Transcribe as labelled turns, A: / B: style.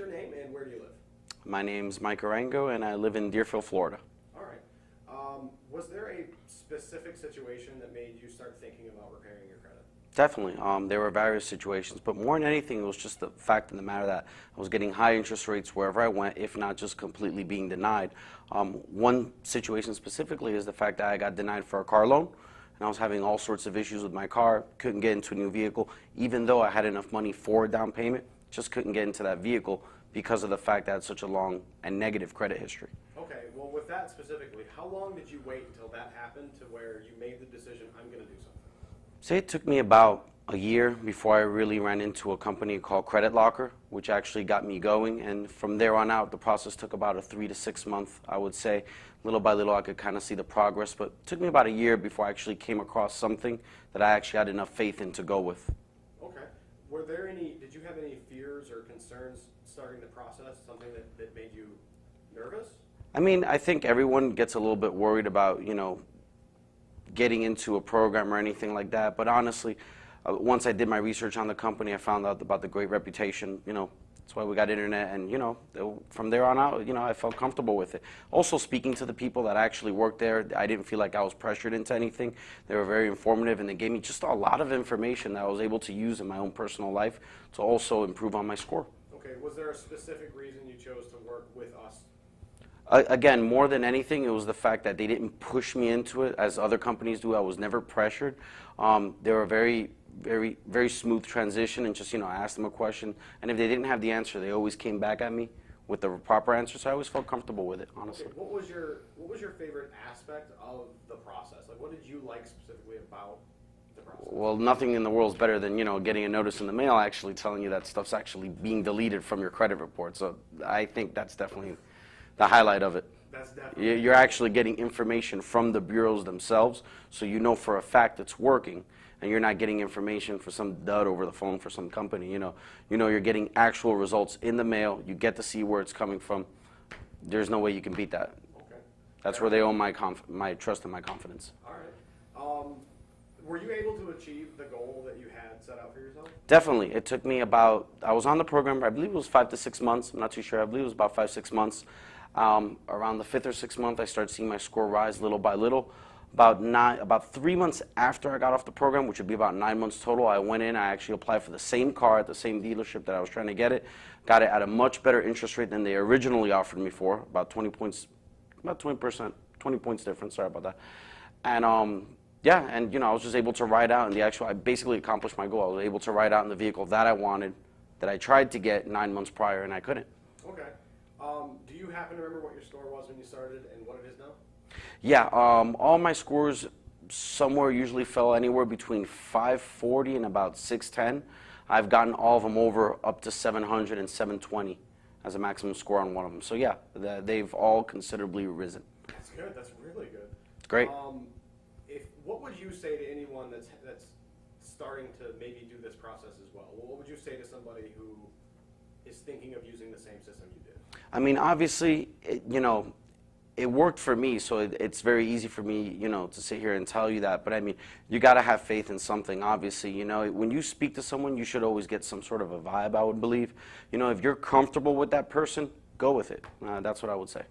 A: your name and where do you live?
B: My name's Mike Arango, and I live in Deerfield, Florida.
A: All right. Was there a specific situation that made you start thinking about repairing your credit?
B: Definitely. There were various situations, but more than anything, it was just the fact of the matter that I was getting high interest rates wherever I went, if not just completely being denied. One situation specifically is the fact that I got denied for a car loan, and I was having all sorts of issues with my car, couldn't get into a new vehicle, even though I had enough money for a down payment, just couldn't get into that vehicle because of the fact that I had such a long and negative credit history.
A: Okay, well with that specifically, how long did you wait until that happened to where you made the decision, I'm going to do something?
B: Say it took me about a year before I really ran into a company called Credit Locker, which actually got me going, and from there on out the process took about a 3 to 6 month, I would say. Little by little I could kind of see the progress, but it took me about a year before I actually came across something that I actually had enough faith in to go with.
A: Okay. Did you have any fears or concerns starting the process, something that made you nervous?
B: I mean, I think everyone gets a little bit worried about, getting into a program or anything like that, but honestly, once I did my research on the company, I found out about the great reputation. That's why we got internet, and from there on out, I felt comfortable with it. Also, speaking to the people that actually worked there, I didn't feel like I was pressured into anything. They were very informative, and they gave me just a lot of information that I was able to use in my own personal life to also improve on my score.
A: Okay, was there a specific reason you chose to work with us?
B: Again, more than anything, it was the fact that they didn't push me into it as other companies do. I was never pressured. They were very, very, very smooth transition, and just, I asked them a question, and if they didn't have the answer, they always came back at me with the proper answer, so I always felt comfortable with it, honestly.
A: Okay, what was your favorite aspect of the process? Like, what did you like specifically about the process?
B: Well, nothing in the world is better than, getting a notice in the mail actually telling you that stuff's actually being deleted from your credit report, so I think that's definitely the highlight of it.
A: That's definitely.
B: You're actually getting information from the bureaus themselves, so you know for a fact it's working, and you're not getting information for some dud over the phone for some company. You're getting actual results in the mail. You get to see where it's coming from. There's no way you can beat that.
A: Okay.
B: That's where they own my trust and my confidence.
A: All right. Were you able to achieve the goal that you had set out for yourself?
B: Definitely. It took me I was on the program, I believe it was 5 to 6 months. I'm not too sure. I believe it was about 5, 6 months. Around the 5th or 6th month, I started seeing my score rise little by little. About 3 months after I got off the program, which would be about 9 months total, I went in, I actually applied for the same car at the same dealership that I was trying to get it. Got it at a much better interest rate than they originally offered me for, about 20 points, about 20%, 20 points difference, sorry about that. And yeah, and I was just able to ride out, and I basically accomplished my goal. I was able to ride out in the vehicle that I wanted, that I tried to get 9 months prior, and I couldn't.
A: Okay. Do you happen to remember what your score was when you started and what it is now?
B: Yeah, all my scores somewhere usually fell anywhere between 540 and about 610. I've gotten all of them over up to 700 and 720 as a maximum score on one of them. So yeah, they've all considerably risen.
A: That's good. That's really good.
B: It's great.
A: What would you say to anyone that's starting to maybe do this process as well? What would you say to somebody who is thinking of using the same system you did?
B: I mean, obviously, it worked for me, so it's very easy for me, to sit here and tell you that. But I mean, you got to have faith in something, obviously. When you speak to someone, you should always get some sort of a vibe, I would believe. If you're comfortable with that person, go with it. That's what I would say.